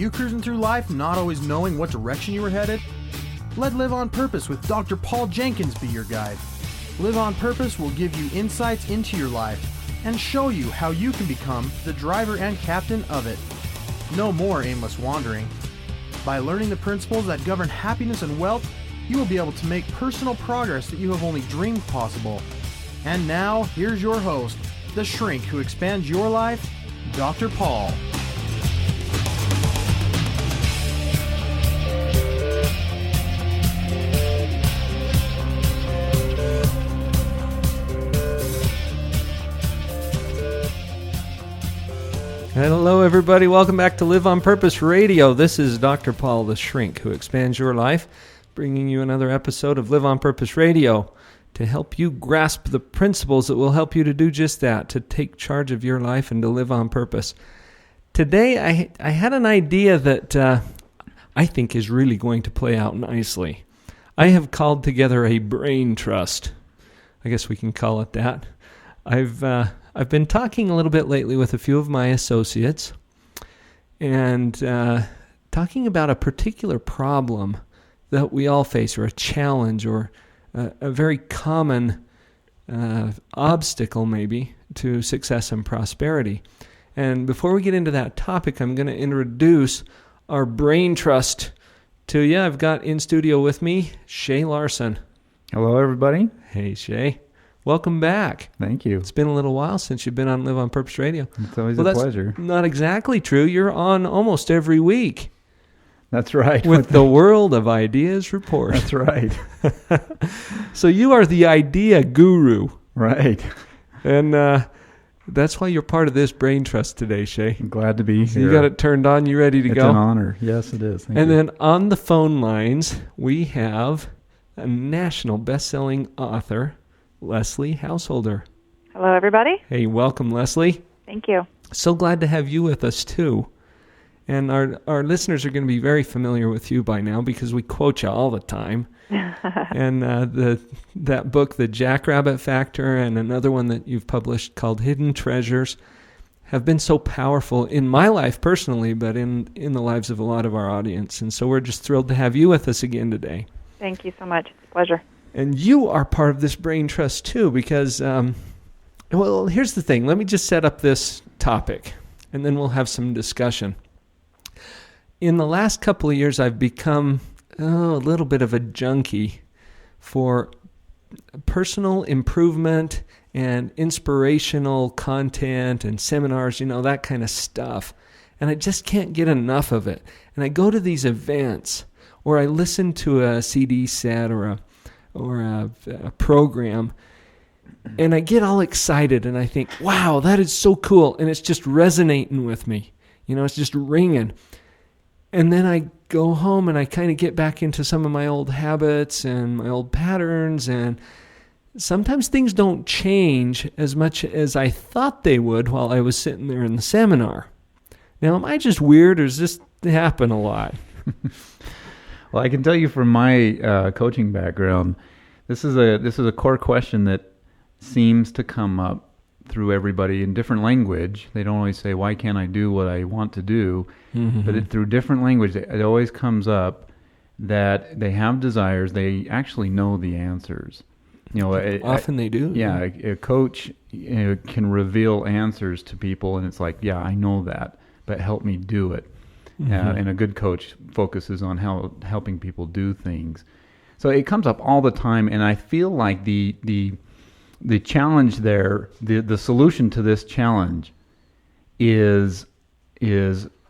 you cruising through life not always knowing what direction you were headed? Let Live on Purpose with Dr. Paul Jenkins be your guide. Live on Purpose will give you insights into your life and show you how you can become the driver and captain of it. No more aimless wandering. By learning the principles that govern happiness and wealth, you will be able to make personal progress that you have only dreamed possible. And now, here's your host, the shrink who expands your life, Dr. Paul. Hello, everybody. Welcome back to Live on Purpose Radio. This is Dr. Paul, the shrink who expands your life, bringing you another episode of Live on Purpose Radio to help you grasp the principles that will help you to do just that, to take charge of your life and to live on purpose. Today, I had an idea that I think is really going to play out nicely. I have called together a brain trust. I guess we can call it that. I've been talking a little bit lately with a few of my associates and talking about a particular problem that we all face, or a challenge, or a very common obstacle maybe to success and prosperity. And before we get into that topic, I'm going to introduce our brain trust to you. I've got in studio with me Shaye Larsen. Hello, everybody. Hey, Shaye. Welcome back. Thank you. It's been a little while since you've been on Live on Purpose Radio. It's always a pleasure. Not exactly true. You're on almost every week. That's right. With the World of Ideas Report. That's right. So you are the idea guru. Right. And that's why you're part of this brain trust today, Shaye. I'm glad to be here. You got it turned on. You ready to go? It's an honor. Yes, it is. Thank you. Then on the phone lines, we have a national best-selling author, Leslie Householder. Hello, everybody. Hey, welcome, Leslie. Thank you. So glad to have you with us, too. And our listeners are going to be very familiar with you by now because we quote you all the time. And that book, The Jackrabbit Factor, and another one that you've published called Hidden Treasures have been so powerful in my life personally, but in the lives of a lot of our audience. And so we're just thrilled to have you with us again today. Thank you so much. It's a pleasure. And you are part of this brain trust, too, because, well, here's the thing. Let me just set up this topic, and then we'll have some discussion. In the last couple of years, I've become a little bit of a junkie for personal improvement and inspirational content and seminars, that kind of stuff. And I just can't get enough of it. And I go to these events, or I listen to a CD set or a program, and I get all excited, and I think, wow, that is so cool, and it's just resonating with me. It's just ringing. And then I go home, and I kind of get back into some of my old habits and my old patterns, and sometimes things don't change as much as I thought they would while I was sitting there in the seminar. Now, am I just weird, or does this happen a lot? Well, I can tell you from my coaching background, this is a core question that seems to come up through everybody in different language. They don't always say, "Why can't I do what I want to do?" Mm-hmm. But through different language, it always comes up that they have desires. They actually know the answers. Often they do. Yeah, a coach can reveal answers to people, and it's like, "Yeah, I know that, but help me do it." Mm-hmm. And a good coach focuses on helping people do things. So it comes up all the time, and I feel like the challenge there, the solution to this challenge is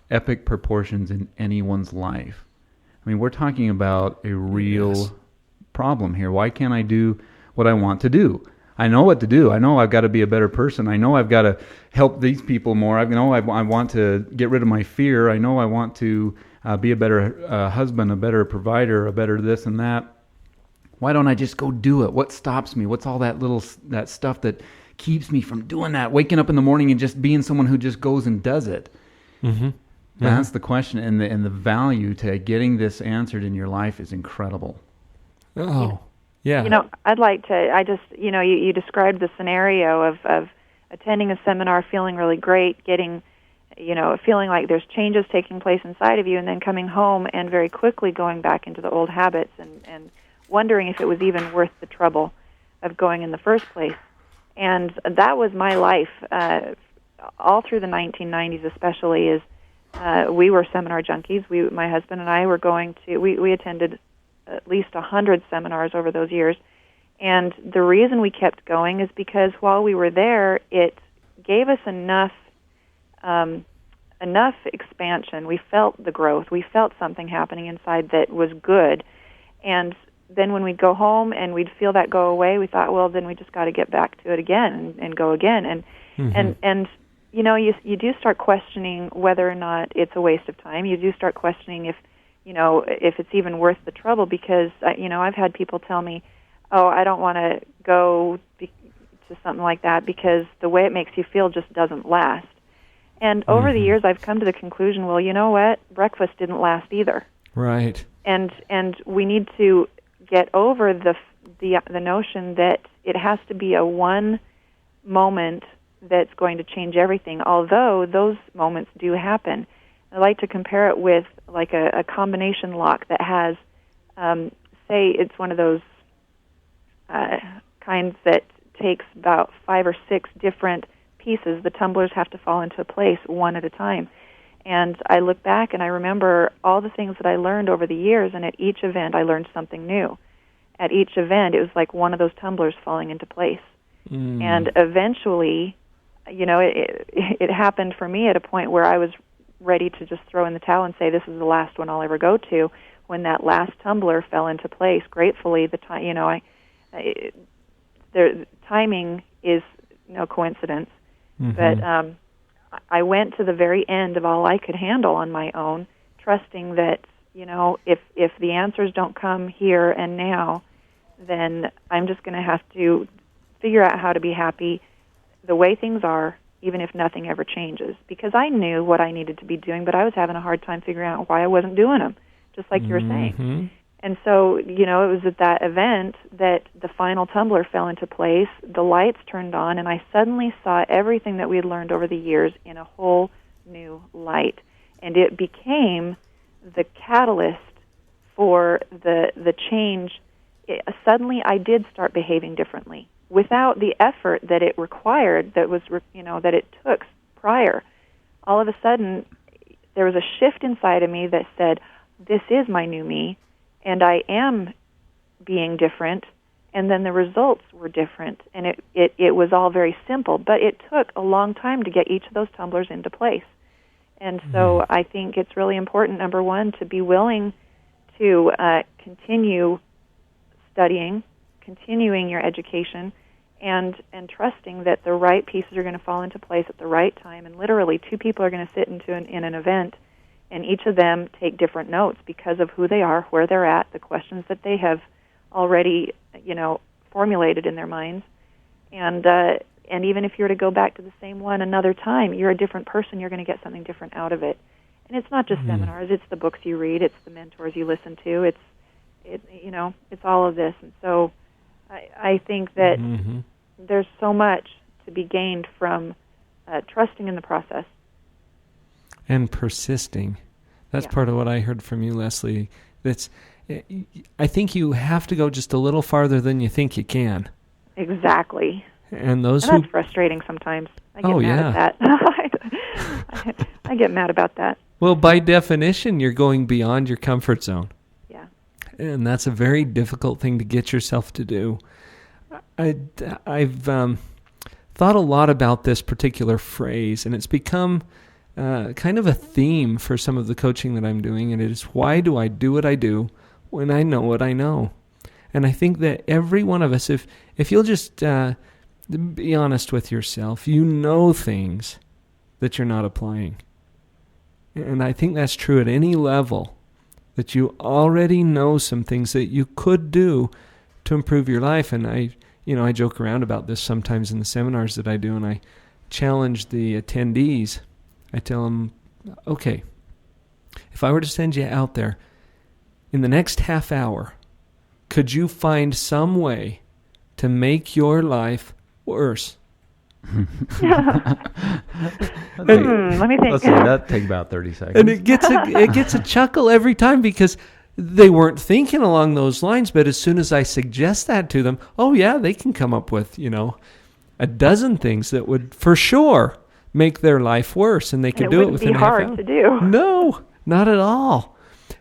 epic proportions in anyone's life. I mean, we're talking about a real problem here. Why can't I do what I want to do? I know what to do. I know I've got to be a better person. I know I've got to help these people more. I know I want to get rid of my fear. I know I want to be a better husband, a better provider, a better this and that. Why don't I just go do it? What stops me? What's all that stuff that keeps me from doing that? Waking up in the morning and just being someone who just goes and does it. Mm-hmm. That's the question, and the value to getting this answered in your life is incredible. Oh. Yeah. I'd like to, you described the scenario of attending a seminar, feeling really great, getting, feeling like there's changes taking place inside of you, and then coming home and very quickly going back into the old habits and wondering if it was even worth the trouble of going in the first place. And that was my life all through the 1990s, especially. Is we were seminar junkies. My husband and I were we attended at least 100 seminars over those years. And the reason we kept going is because while we were there, it gave us enough expansion. We felt the growth. We felt something happening inside that was good. And then when we'd go home and we'd feel that go away, we thought, well, then we just got to get back to it again and go again. And you do start questioning whether or not it's a waste of time. You do start questioning if it's even worth the trouble, because I've had people tell me, oh, I don't want to go to something like that because the way it makes you feel just doesn't last. And over the years, I've come to the conclusion, well, you know what? Breakfast didn't last either. Right. And we need to get over the notion that it has to be a one moment that's going to change everything, although those moments do happen. I like to compare it with like a combination lock that has, say it's one of those kinds that takes about 5 or 6 different pieces. The tumblers have to fall into place one at a time. And I look back and I remember all the things that I learned over the years, and at each event I learned something new. At each event it was like one of those tumblers falling into place. And eventually, it happened for me at a point where I was ready to just throw in the towel and say, this is the last one I'll ever go to. When that last tumbler fell into place, gratefully, the timing is no coincidence. But I went to the very end of all I could handle on my own, trusting that, if the answers don't come here and now, then I'm just going to have to figure out how to be happy the way things are, even if nothing ever changes. Because I knew what I needed to be doing, but I was having a hard time figuring out why I wasn't doing them, just like you were saying. And so, it was at that event that the final tumbler fell into place, the lights turned on, and I suddenly saw everything that we had learned over the years in a whole new light. And it became the catalyst for the change. Suddenly I did start behaving differently without the effort that it required, that it took prior. All of a sudden, there was a shift inside of me that said, this is my new me, and I am being different, and then the results were different. And it was all very simple, but it took a long time to get each of those tumblers into place. And so I think it's really important, number one, to be willing to continue studying, continuing your education, and trusting that the right pieces are going to fall into place at the right time. And literally 2 people are going to sit in an event, and each of them take different notes because of who they are, where they're at, the questions that they have already, formulated in their minds. And even if you were to go back to the same one another time, you're a different person. You're going to get something different out of it. And it's not just seminars. It's the books you read. It's the mentors you listen to. It's all of this. And so I think that there's so much to be gained from trusting in the process. And persisting. That's part of what I heard from you, Leslie. I think you have to go just a little farther than you think you can. Exactly. And that's frustrating sometimes. I get mad at that. I get mad about that. Well, by definition, you're going beyond your comfort zone. Yeah. And that's a very difficult thing to get yourself to do. I've thought a lot about this particular phrase, and it's become kind of a theme for some of the coaching that I'm doing, and it is, why do I do what I do when I know what I know? And I think that every one of us, if you'll just be honest with yourself, you know things that you're not applying. And I think that's true at any level, that you already know some things that you could do to improve your life. And I joke around about this sometimes in the seminars that I do, and I challenge the attendees. I tell them, okay, if I were to send you out there in the next half hour, could you find some way to make your life worse Let me think. Let's see, that take about 30 seconds. And it gets a chuckle every time because they weren't thinking along those lines. But as soon as I suggest that to them, oh yeah, they can come up with, a dozen things that would for sure make their life worse, and they can do it within a half hour. It wouldn't be hard to do. No, not at all.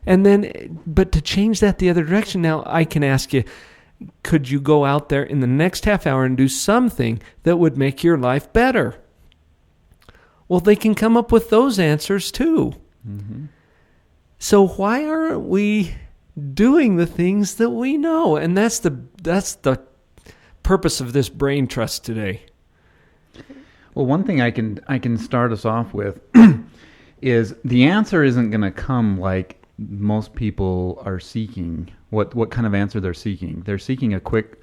And then, but to change that the other direction, now I can ask you, could you go out there in the next half hour and do something that would make your life better? Well, they can come up with those answers too. Mm-hmm. So why aren't we doing the things that we know? And that's the purpose of this brain trust today. Well, one thing I can start us off with is the answer isn't going to come like most people are seeking. What kind of answer they're seeking? They're seeking a quick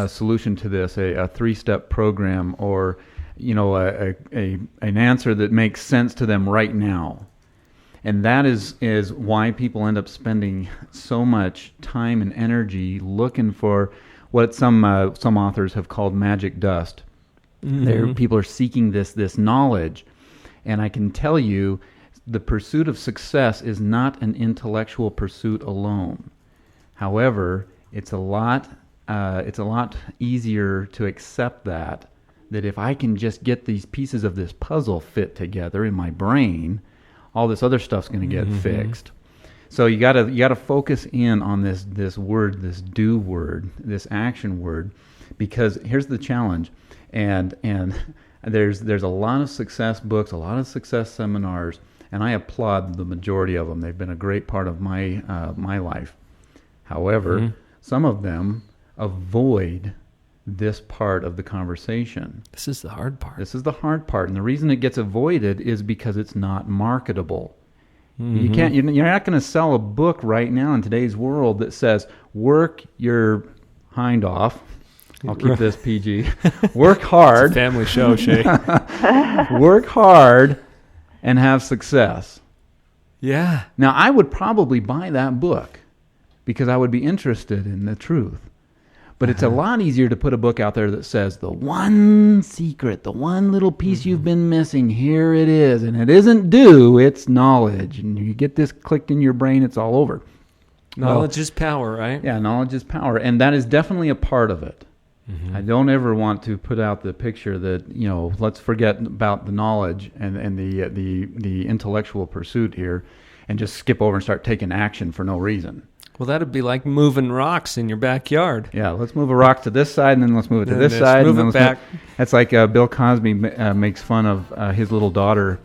solution to this, a 3-step program, or an answer that makes sense to them right now. And that is why people end up spending so much time and energy looking for what some authors have called magic dust. Mm-hmm. People are seeking this knowledge, and I can tell you, the pursuit of success is not an intellectual pursuit alone. However, it's a lot easier to accept that if I can just get these pieces of this puzzle fit together in my brain, all this other stuff's going to get fixed. So you gotta focus in on this word, this do word, this action word, because here's the challenge, and there's a lot of success books, a lot of success seminars, and I applaud the majority of them. They've been a great part of my life. However, some of them avoid this part of the conversation. This is the hard part. This is the hard part, and the reason it gets avoided is because it's not marketable. Mm-hmm. You're not going to sell a book right now in today's world that says, work your hind off. I'll keep this PG. Work hard. It's a family show, Shaye. Work hard and have success. Yeah. Now, I would probably buy that book because I would be interested in the truth. But it's a lot easier to put a book out there that says, the one secret, the one little piece you've been missing, here it is. And it isn't do, it's knowledge. And you get this clicked in your brain, it's all over. Knowledge is power, right? Yeah, knowledge is power. And that is definitely a part of it. Mm-hmm. I don't ever want to put out the picture that, let's forget about the knowledge and the intellectual pursuit here and just skip over and start taking action for no reason. Well, that would be like moving rocks in your backyard. Yeah, let's move a rock to this side, and then let's move it to this side. Move it back. That's like Bill Cosby makes fun of his little daughter,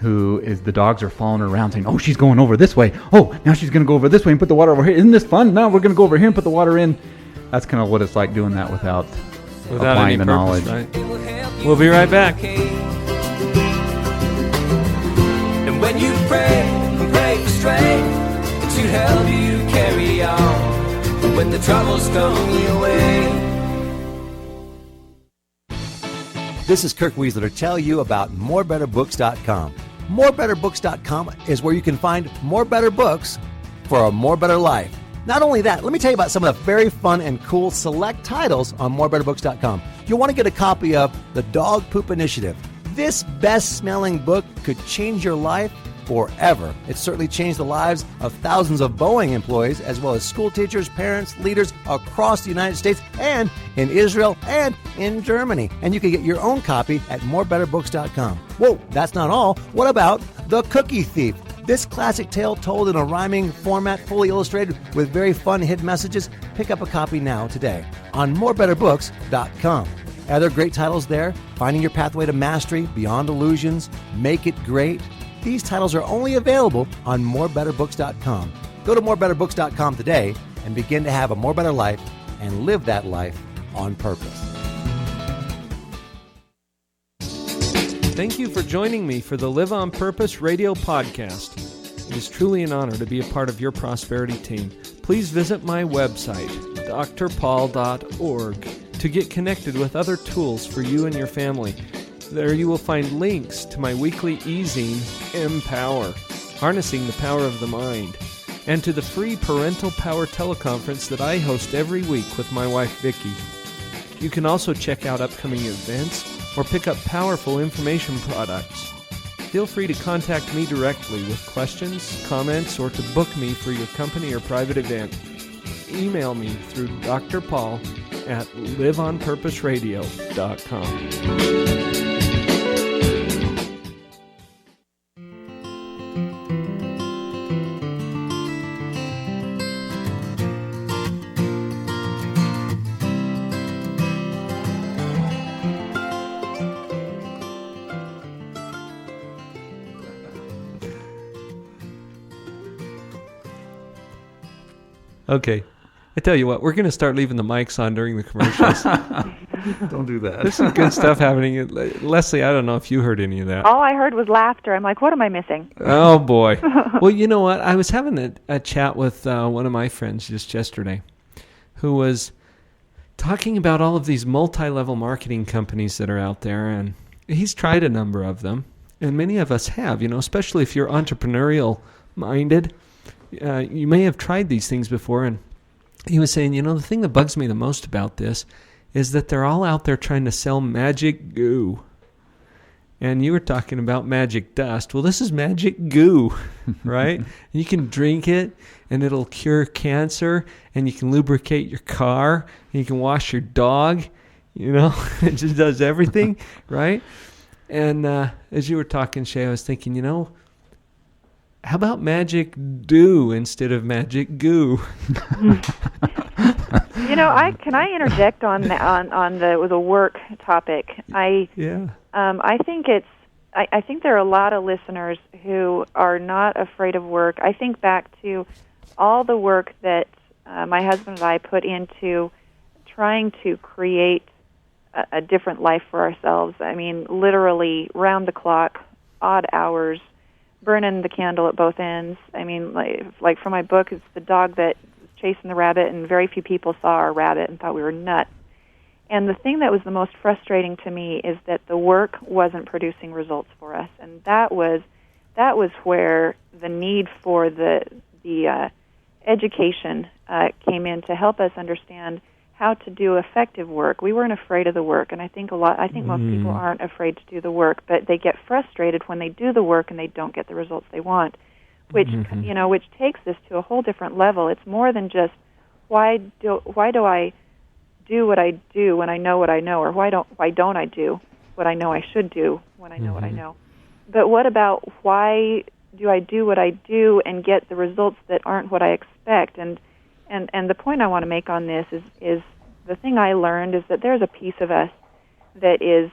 the dogs are following her around saying, oh, she's going over this way. Oh, now she's going to go over this way and put the water over here. Isn't this fun? Now we're going to go over here and put the water in. That's kind of what it's like doing that without applying the knowledge. Right? We'll be right back. And when you pray for strength to help you carry on when the troubles come your way. This is Kirk Weasler to tell you about morebetterbooks.com. Morebetterbooks.com is where you can find more better books for a more better life. Not only that, let me tell you about some of the very fun and cool select titles on morebetterbooks.com. You'll want to get a copy of The Dog Poop Initiative. This best-smelling book could change your life forever. It's certainly changed the lives of thousands of Boeing employees, as well as school teachers, parents, leaders across the United States and in Israel and in Germany. And you can get your own copy at morebetterbooks.com. Whoa, that's not all. What about The Cookie Thief? This classic tale told in a rhyming format, fully illustrated with very fun hidden messages. Pick up a copy now today on morebetterbooks.com. Other great titles there: Finding Your Pathway to Mastery, Beyond Illusions, Make It Great. These titles are only available on morebetterbooks.com. Go to morebetterbooks.com today and begin to have a more better life and live that life on purpose. Thank you for joining me for the Live on Purpose radio podcast. It is truly an honor to be a part of your prosperity team. Please visit my website, drpaul.org, to get connected with other tools for you and your family. There you will find links to my weekly e-zine, Empower, Harnessing the Power of the Mind, and to the free Parental Power teleconference that I host every week with my wife, Vicki. You can also check out upcoming events, or pick up powerful information products. Feel free to contact me directly with questions, comments, or to book me for your company or private event. Email me through Dr. Paul at liveonpurposeradio.com. Okay. I tell you what, we're going to start leaving the mics on during the commercials. Don't do that. There's some good stuff happening. Leslie, I don't know if you heard any of that. All I heard was laughter. I'm like, what am I missing? Oh, boy. Well, you know what? I was having a chat with one of my friends just yesterday who was talking about all of these multi-level marketing companies that are out there, and he's tried a number of them, and many of us have, especially if you're entrepreneurial-minded. You may have tried these things before, and he was saying, the thing that bugs me the most about this is that they're all out there trying to sell magic goo. And you were talking about magic dust. Well, this is magic goo, right? You can drink it, and it'll cure cancer, and you can lubricate your car, and you can wash your dog. It just does everything, right? And as you were talking, Shaye, I was thinking, how about magic dew instead of magic goo? Can I interject on the work topic? I think I think there are a lot of listeners who are not afraid of work. I think back to all the work that my husband and I put into trying to create a different life for ourselves. I mean, literally round the clock, odd hours, burning the candle at both ends. I mean, like for my book, it's the dog that was chasing the rabbit, and very few people saw our rabbit and thought we were nuts. And the thing that was the most frustrating to me is that the work wasn't producing results for us, and that was where the need for the education came in to help us understand how to do effective work. We weren't afraid of the work, and I think most people aren't afraid to do the work, but they get frustrated when they do the work and they don't get the results they want, which takes this to a whole different level. It's more than just why do I do what I do when I know what I know, or why don't I do what I know I should do when I know what I know. But what about why do I do what I do and get the results that aren't what I expect? And the point I want to make on this is the thing I learned is that there's a piece of us that is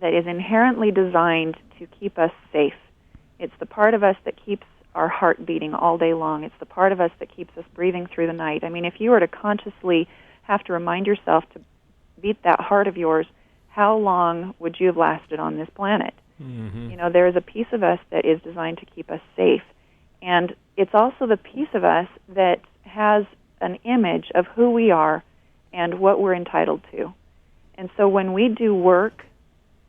inherently designed to keep us safe. It's the part of us that keeps our heart beating all day long. It's the part of us that keeps us breathing through the night. I mean, if you were to consciously have to remind yourself to beat that heart of yours, how long would you have lasted on this planet? There is a piece of us that is designed to keep us safe. And it's also the piece of us that has an image of who we are and what we're entitled to. And so when we do work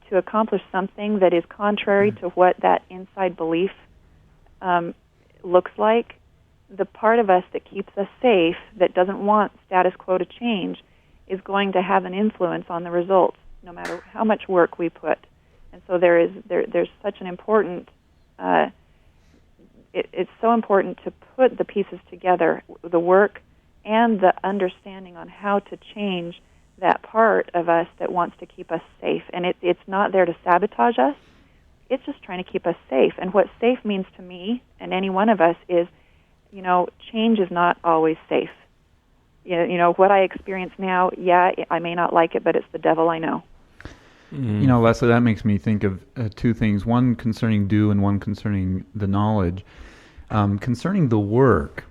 to accomplish something that is contrary to what that inside belief looks like, the part of us that keeps us safe, that doesn't want status quo to change, is going to have an influence on the results, no matter how much work we put. And so there's such an important it's so important to put the pieces together, the work and the understanding on how to change that part of us that wants to keep us safe. And it's not there to sabotage us. It's just trying to keep us safe. And what safe means to me and any one of us is, change is not always safe. What I experience now, I may not like it, but it's the devil I know. Leslie, that makes me think of two things, one concerning do and one concerning the knowledge. Concerning the work,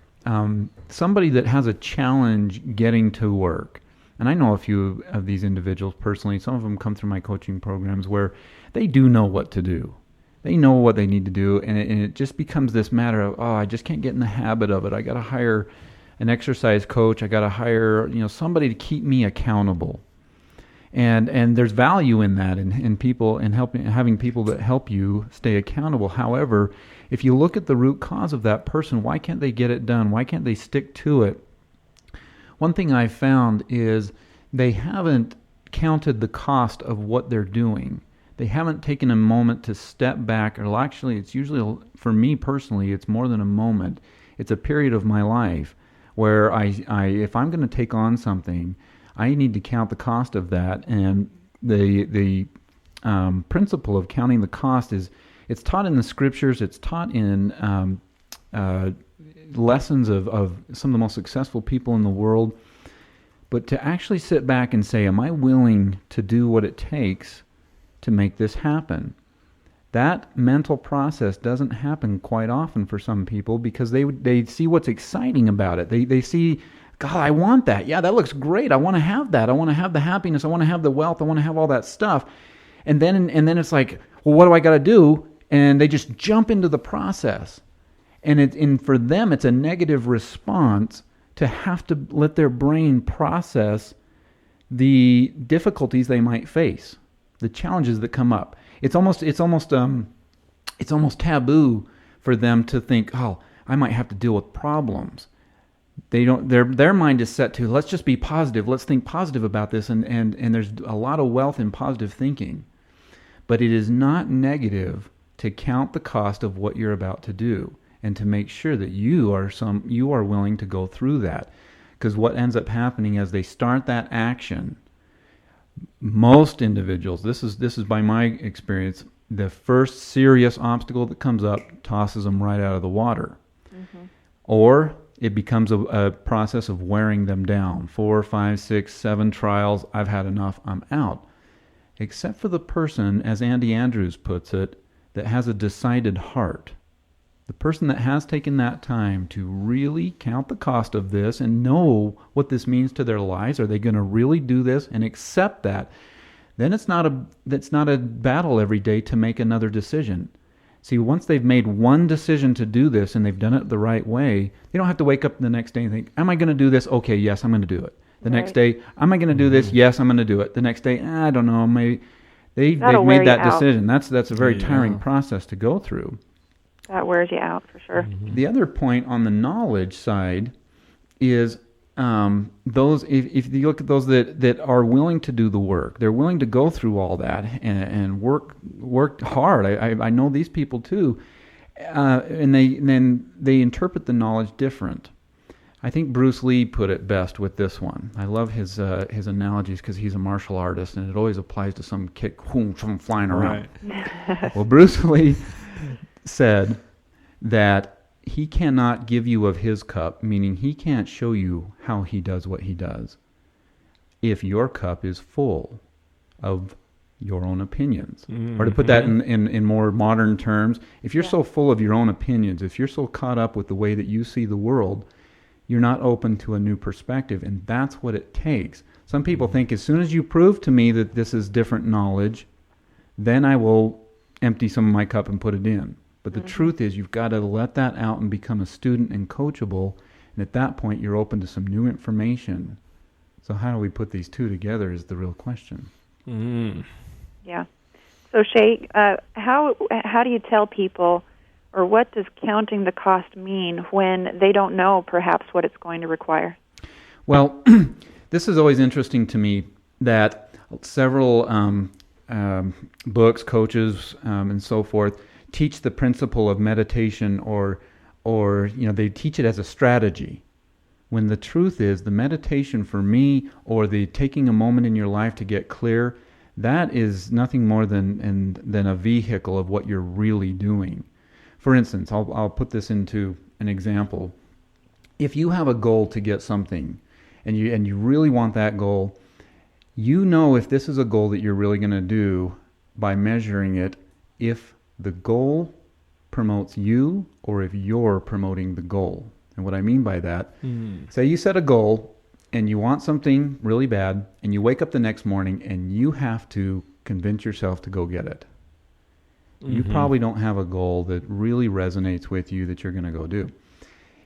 somebody that has a challenge getting to work, and I know a few of these individuals personally, some of them come through my coaching programs where they do know what to do. They know what they need to do, and it just becomes this matter of, I just can't get in the habit of it. I got to hire an exercise coach. I got to hire, somebody to keep me accountable. And there's value in that, in people, and having people that help you stay accountable. However, if you look at the root cause of that person, why can't they get it done? Why can't they stick to it? One thing I found is they haven't counted the cost of what they're doing. They haven't taken a moment to step back, or actually it's usually, for me personally, it's more than a moment. It's a period of my life where I if I'm going to take on something, I need to count the cost of that. And the principle of counting the cost is, it's taught in the scriptures, it's taught in lessons of some of the most successful people in the world. But to actually sit back and say, am I willing to do what it takes to make this happen? That mental process doesn't happen quite often for some people, because they see what's exciting about it. They see, God, I want that. Yeah, that looks great. I want to have that. I want to have the happiness. I want to have the wealth. I want to have all that stuff. And then it's like, well, what do I got to do? And they just jump into the process. And for them, it's a negative response to have to let their brain process the difficulties they might face, the challenges that come up. It's almost taboo for them to think, oh, I might have to deal with problems. They don't. Their mind is set to, let's just be positive. Let's think positive about this. And there's a lot of wealth in positive thinking, but it is not negative to count the cost of what you're about to do, and to make sure that you are willing to go through that. Because what ends up happening as they start that action, most individuals, this is by my experience, the first serious obstacle that comes up tosses them right out of the water. Mm-hmm. Or it becomes a process of wearing them down. 4, 5, 6, 7 trials, I've had enough, I'm out. Except for the person, as Andy Andrews puts it, that has a decided heart. The person that has taken that time to really count the cost of this and know what this means to their lives. Are they going to really do this and accept that? Then it's not a battle every day to make another decision. See, once they've made one decision to do this and they've done it the right way, they don't have to wake up the next day and think, am I going to do this? Okay, yes, I'm going to do it. The next day, am I going to do this? Yes, I'm going to do it. The next day, I don't know. Maybe they've made that decision. That's a very tiring process to go through. That wears you out for sure. Mm-hmm. The other point on the knowledge side is those. If you look at those that are willing to do the work, they're willing to go through all that and work hard. I know these people too, and they interpret the knowledge different. I think Bruce Lee put it best with this one. I love his analogies because he's a martial artist, and it always applies to some kick flying around. Right. Well, Bruce Lee said that he cannot give you of his cup, meaning he can't show you how he does what he does, if your cup is full of your own opinions. Mm-hmm. Or to put that in more modern terms, if you're so full of your own opinions, if you're so caught up with the way that you see the world, you're not open to a new perspective, and that's what it takes. Some people think, as soon as you prove to me that this is different knowledge, then I will empty some of my cup and put it in. But the truth is, you've got to let that out and become a student and coachable. And at that point, you're open to some new information. So how do we put these two together is the real question. Mm. Yeah. So, Shaye, how do you tell people, or what does counting the cost mean when they don't know perhaps what it's going to require? Well, this is always interesting to me that several books, coaches, and so forth teach the principle of meditation, or they teach it as a strategy, when the truth is the meditation for me, or the taking a moment in your life to get clear, that is nothing more than a vehicle of what you're really doing. For instance, I'll put this into an example. If you have a goal to get something and you really want that goal, you know if this is a goal that you're really going to do by measuring it, if the goal promotes you or if you're promoting the goal. And what I mean by that, say you set a goal and you want something really bad, and you wake up the next morning and you have to convince yourself to go get it. You probably don't have a goal that really resonates with you that you're going to go do.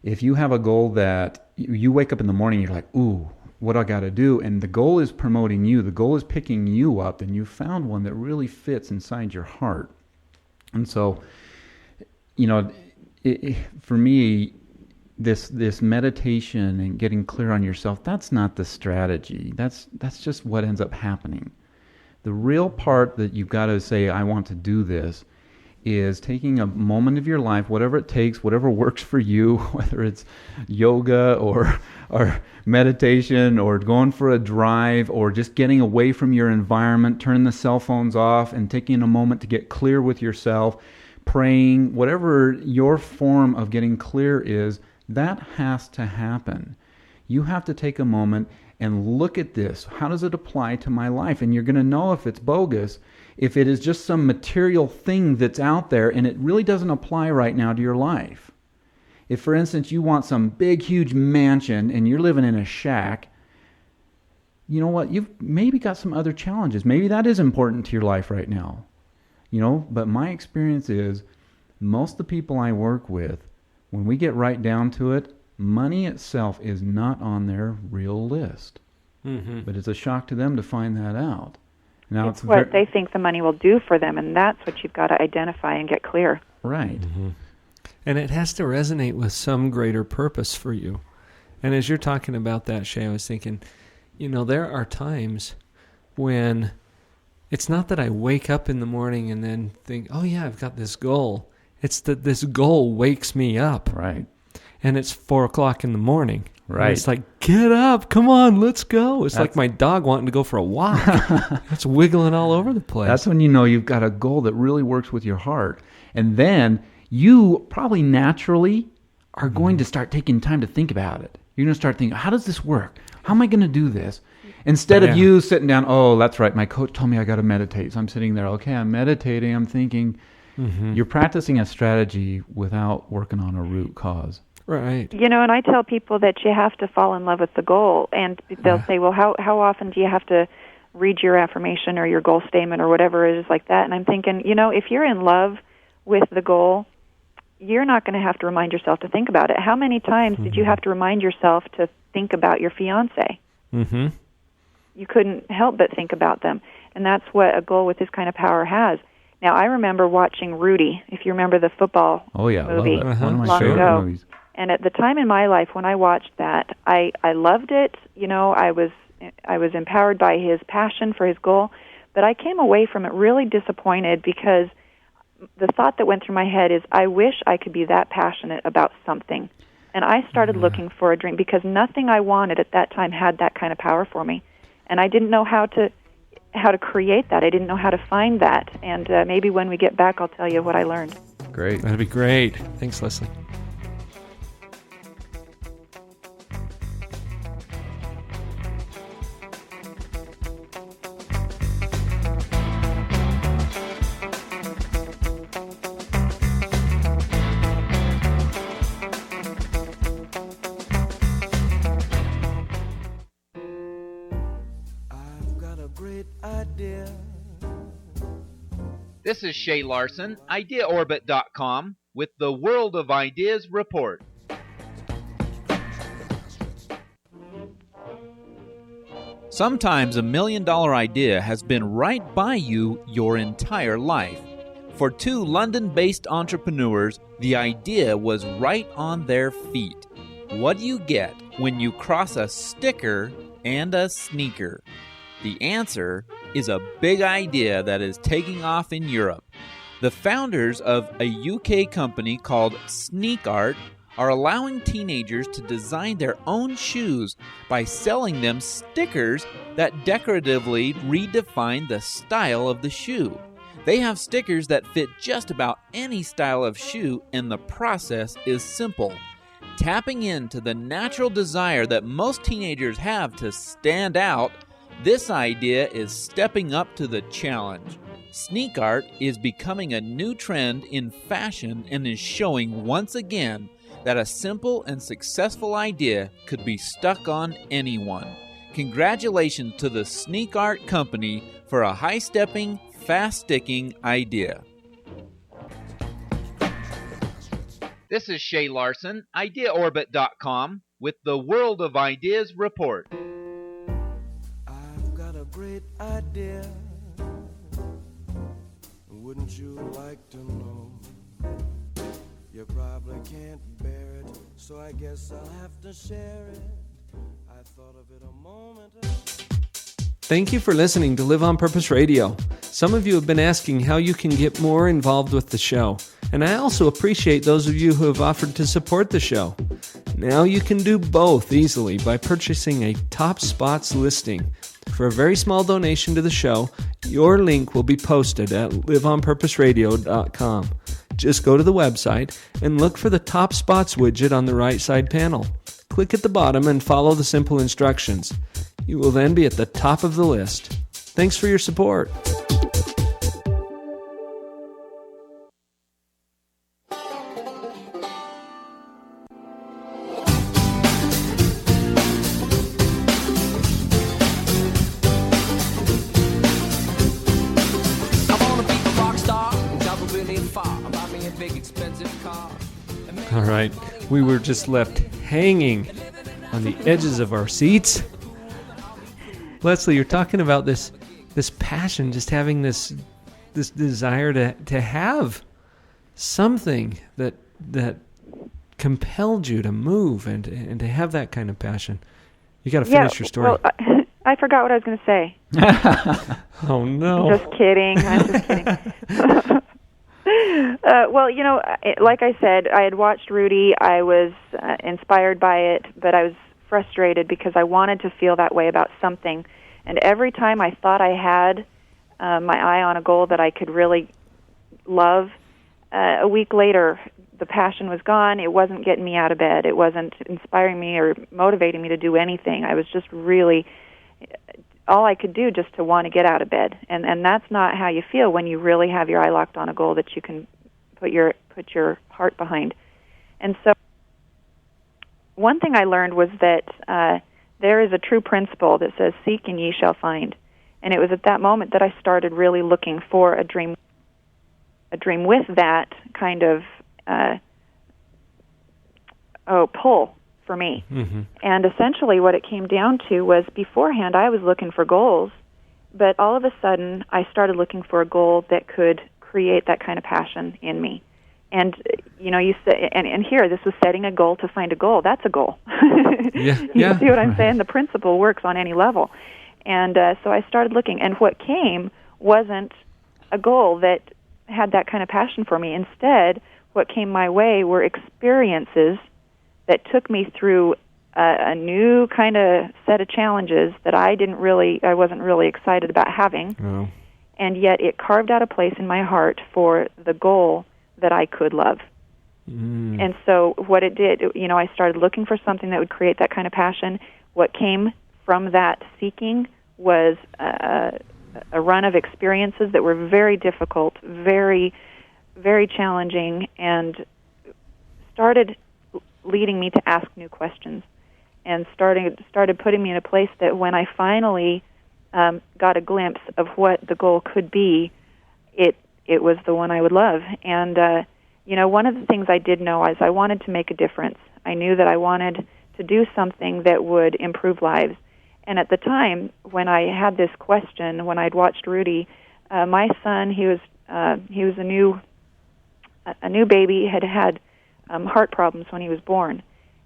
If you have a goal that you wake up in the morning, you're like, ooh, what do I got to do? And the goal is promoting you. The goal is picking you up, and you found one that really fits inside your heart. And so, for me, this meditation and getting clear on yourself, that's not the strategy. That's just what ends up happening. The real part that you've got to say, I want to do this, is taking a moment of your life, whatever it takes, whatever works for you, whether it's yoga or meditation or going for a drive or just getting away from your environment, turning the cell phones off and taking a moment to get clear with yourself, praying, whatever your form of getting clear is, that has to happen. You have to take a moment and look at this. How does it apply to my life? And you're going to know if it's bogus, if it is just some material thing that's out there and it really doesn't apply right now to your life. If, for instance, you want some big, huge mansion and you're living in a shack, you know what? You've maybe got some other challenges. Maybe that is important to your life right now. But my experience is most of the people I work with, when we get right down to it, money itself is not on their real list. Mm-hmm. But it's a shock to them to find that out. Now it's what they think the money will do for them, and that's what you've got to identify and get clear. Right. Mm-hmm. And it has to resonate with some greater purpose for you. And as you're talking about that, Shaye, I was thinking, there are times when it's not that I wake up in the morning and then think, oh yeah, I've got this goal. It's that this goal wakes me up. Right. And it's 4:00 in the morning. Right. And it's like, get up, come on, let's go. It's like my dog wanting to go for a walk. It's wiggling all over the place. That's when you know you've got a goal that really works with your heart. And then you probably naturally are going to start taking time to think about it. You're going to start thinking, how does this work? How am I going to do this? Instead of you sitting down, oh, that's right, my coach told me I got to meditate. So I'm sitting there, okay, I'm meditating, I'm thinking. Mm-hmm. You're practicing a strategy without working on a root cause. Right. And I tell people that you have to fall in love with the goal. And they'll say, well, how often do you have to read your affirmation or your goal statement or whatever it is like that? And I'm thinking, if you're in love with the goal, you're not going to have to remind yourself to think about it. How many times did you have to remind yourself to think about your fiancé? Mm-hmm. You couldn't help but think about them. And that's what a goal with this kind of power has. Now, I remember watching Rudy, if you remember the football movie, love it. One of my long favorite ago. movies. And at the time in my life when I watched that, I loved it. I was empowered by his passion for his goal, but I came away from it really disappointed because the thought that went through my head is, I wish I could be that passionate about something. And I started looking for a dream because nothing I wanted at that time had that kind of power for me. And I didn't know how to create that. I didn't know how to find that. And maybe when we get back, I'll tell you what I learned. Great. That'd be great. Thanks, Leslie. This is Shaye Larsen, IdeaOrbit.com, with the World of Ideas Report. Sometimes $1 million idea has been right by you your entire life. For two London-based entrepreneurs, the idea was right on their feet. What do you get when you cross a sticker and a sneaker? The answer is a big idea that is taking off in Europe. The founders of a UK company called Sneak Art are allowing teenagers to design their own shoes by selling them stickers that decoratively redefine the style of the shoe. They have stickers that fit just about any style of shoe, and the process is simple. Tapping into the natural desire that most teenagers have to stand out, this idea is stepping up to the challenge. Sneak art is becoming a new trend in fashion and is showing once again that a simple and successful idea could be stuck on anyone. Congratulations to the Sneak Art Company for a high-stepping, fast-sticking idea. This is Shaye Larsen, IdeaOrbit.com, with the World of Ideas Report. Great idea. Wouldn't you like to know? You probably can't bear it, so I guess I'll have to share it. I thought of it a moment ago. Thank you for listening to Live on Purpose Radio. Some of you have been asking how you can get more involved with the show, and I also appreciate those of you who have offered to support the show. Now you can do both easily by purchasing a Top Spots listing. For a very small donation to the show, your link will be posted at liveonpurposeradio.com. Just go to the website and look for the Top Spots widget on the right side panel. Click at the bottom and follow the simple instructions. You will then be at the top of the list. Thanks for your support. All right, we were just left hanging on the edges of our seats. Leslie, you're talking about this passion, just having this desire to have something that compelled you to move and to have that kind of passion. You got to finish your story. Well, I forgot what I was going to say. Oh no! I'm just kidding. Well, like I said, I had watched Rudy. I was inspired by it, but I was frustrated because I wanted to feel that way about something. And every time I thought I had my eye on a goal that I could really love, a week later, the passion was gone. It wasn't getting me out of bed. It wasn't inspiring me or motivating me to do anything. I was just really all I could do just to want to get out of bed. And that's not how you feel when you really have your eye locked on a goal that you can put your heart behind. And so one thing I learned was that there is a true principle that says, seek and ye shall find. And it was at that moment that I started really looking for a dream with that kind of pull for me. Mm-hmm. And essentially what it came down to was beforehand I was looking for goals, but all of a sudden I started looking for a goal that could create that kind of passion in me. And you say, and here this was setting a goal to find a goal. That's a goal. You see what I'm saying? The principle works on any level. And so I started looking, and what came wasn't a goal that had that kind of passion for me. Instead, what came my way were experiences that took me through a new kind of set of challenges that I wasn't really excited about having. Oh. And yet it carved out a place in my heart for the goal that I could love. Mm. And so what it did, I started looking for something that would create that kind of passion. What came from that seeking was a run of experiences that were very difficult, very, very challenging, and started leading me to ask new questions, and started putting me in a place that when I finally got a glimpse of what the goal could be, it was the one I would love. And one of the things I did know is I wanted to make a difference. I knew that I wanted to do something that would improve lives. And at the time when I had this question, when I'd watched Rudy, my son, he was a new baby, had heart problems when he was born.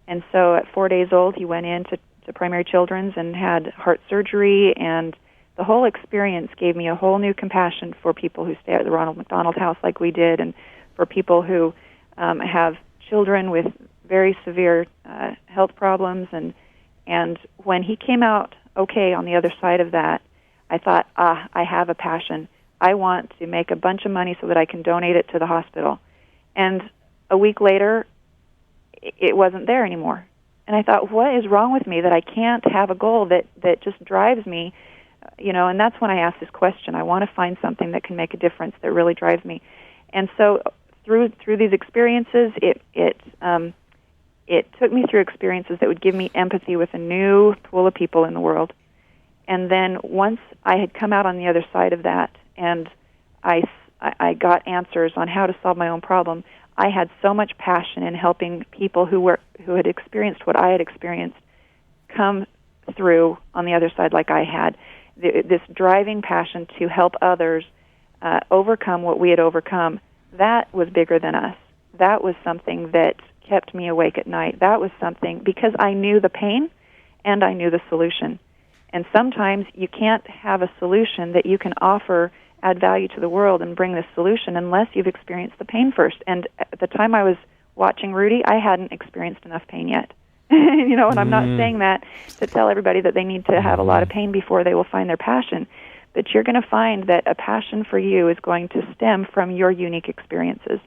And so at 4 days old, he went in to Primary Children's and had heart surgery, and the whole experience gave me a whole new compassion for people who stay at the Ronald McDonald House like we did, and for people who have children with very severe health problems. And when he came out okay on the other side of that, I thought, I have a passion. I want to make a bunch of money so that I can donate it to the hospital. And a week later, it wasn't there anymore. And I thought, what is wrong with me that I can't have a goal that just drives me? And that's when I asked this question. I want to find something that can make a difference, that really drives me. And so through these experiences, it took me through experiences that would give me empathy with a new pool of people in the world. And then once I had come out on the other side of that, and I got answers on how to solve my own problem, I had so much passion in helping people who had experienced what I had experienced come through on the other side like I had. This driving passion to help others overcome what we had overcome, that was bigger than us. that was something that kept me awake at night. That was something, because I knew the pain and I knew the solution. And sometimes you can't have a solution that you can offer, add value to the world, and bring this solution unless you've experienced the pain first. And at the time I was watching Rudy, I hadn't experienced enough pain yet. And I'm not saying that to tell everybody that they need to have a lot of pain before they will find their passion. But you're going to find that a passion for you is going to stem from your unique experiences.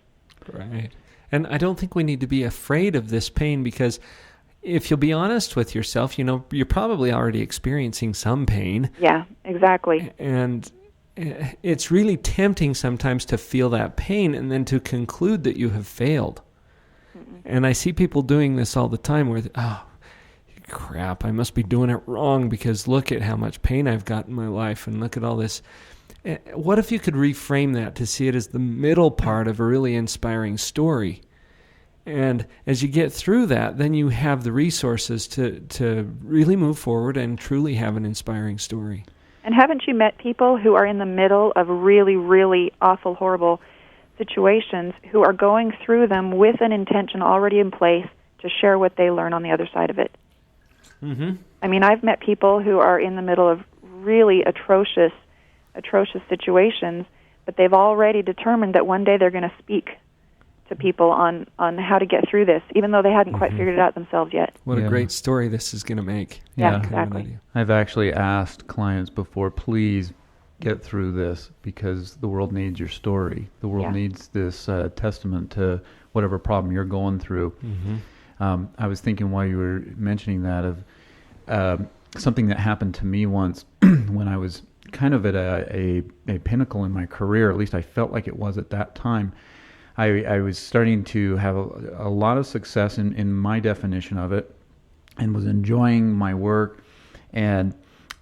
Right. And I don't think we need to be afraid of this pain, because if you'll be honest with yourself, you're probably already experiencing some pain. Yeah, exactly. And it's really tempting sometimes to feel that pain and then to conclude that you have failed. Mm-mm. And I see people doing this all the time where, crap, I must be doing it wrong because look at how much pain I've got in my life and look at all this. What if you could reframe that to see it as the middle part of a really inspiring story? And as you get through that, then you have the resources to really move forward and truly have an inspiring story. And haven't you met people who are in the middle of really, really awful, horrible situations who are going through them with an intention already in place to share what they learn on the other side of it? Mm-hmm. I mean, I've met people who are in the middle of really atrocious situations, but they've already determined that one day they're going to speak to people on how to get through this, even though they hadn't quite figured it out themselves yet. What a great story this is going to make. Yeah, exactly. I've actually asked clients before, please get through this because the world needs your story. The world needs this testament to whatever problem you're going through. Mm-hmm. I was thinking while you were mentioning that of something that happened to me once when I was kind of at a pinnacle in my career. At least I felt like it was at that time. I was starting to have a lot of success in my definition of it, and was enjoying my work, and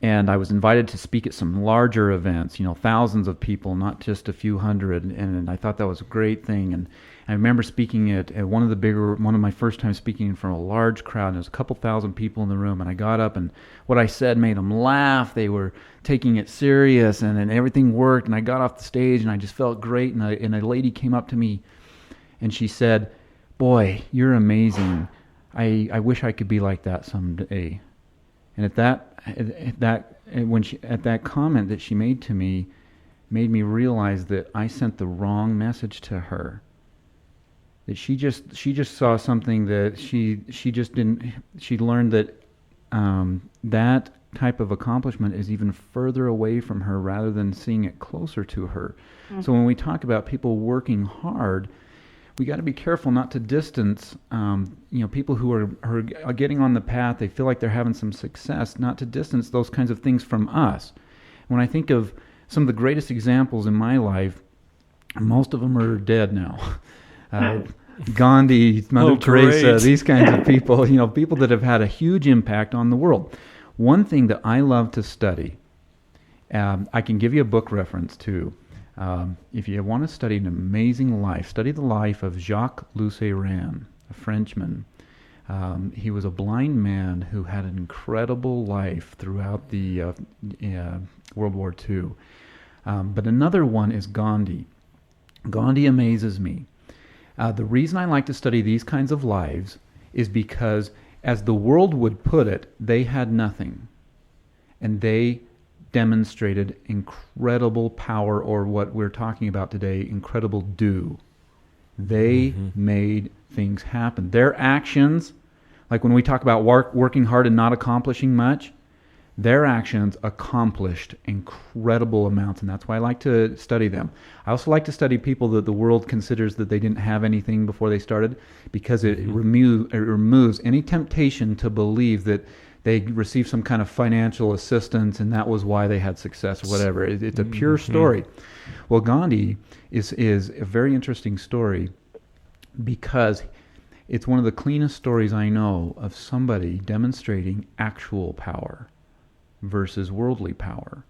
I was invited to speak at some larger events, thousands of people, not just a few hundred, and I thought that was a great thing. And I remember speaking at one of my first times speaking in front of a large crowd, and there was a couple thousand people in the room, and I got up, and what I said made them laugh. They were taking it serious, and everything worked, and I got off the stage, and I just felt great, and a lady came up to me, and she said, "Boy, you're amazing. I wish I could be like that someday." And at that comment that she made to me, made me realize that I sent the wrong message to her. That she just saw something that she just didn't. She learned that that type of accomplishment is even further away from her rather than seeing it closer to her. Mm-hmm. So when we talk about people working hard, we got to be careful not to distance, people who are getting on the path. They feel like they're having some success, not to distance those kinds of things from us. When I think of some of the greatest examples in my life, most of them are dead now. Gandhi, Mother Teresa, these kinds of people, people that have had a huge impact on the world. One thing that I love to study, I can give you a book reference too. If you want to study an amazing life, study the life of Jacques Larsen, a Frenchman. He was a blind man who had an incredible life throughout the World War II. But another one is Gandhi. Gandhi amazes me. The reason I like to study these kinds of lives is because, as the world would put it, they had nothing. And they demonstrated incredible power, or what we're talking about today, incredible do. They made things happen. Their actions, like when we talk about working hard and not accomplishing much, their actions accomplished incredible amounts, and that's why I like to study them. I also like to study people that the world considers that they didn't have anything before they started, because it removes any temptation to believe that they received some kind of financial assistance and that was why they had success or whatever. It's a pure story. Well, Gandhi is a very interesting story because it's one of the cleanest stories I know of somebody demonstrating actual power versus worldly power.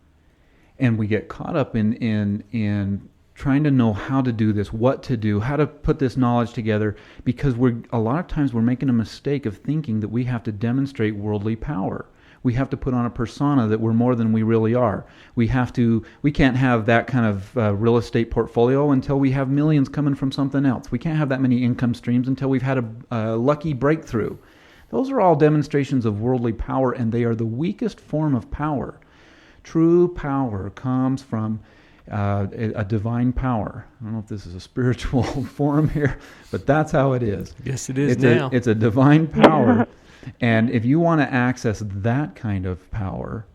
And we get caught up in trying to know how to do this, what to do, how to put this knowledge together, because a lot of times we're making a mistake of thinking that we have to demonstrate worldly power. We have to put on a persona that we're more than we really are. We can't have that kind of real estate portfolio until we have millions coming from something else. We can't have that many income streams until we've had a lucky breakthrough. Those are all demonstrations of worldly power, and they are the weakest form of power. True power comes from a divine power. I don't know if this is a spiritual forum here, but that's how it is. Yes, it is now. It's a divine power. And if you want to access that kind of power,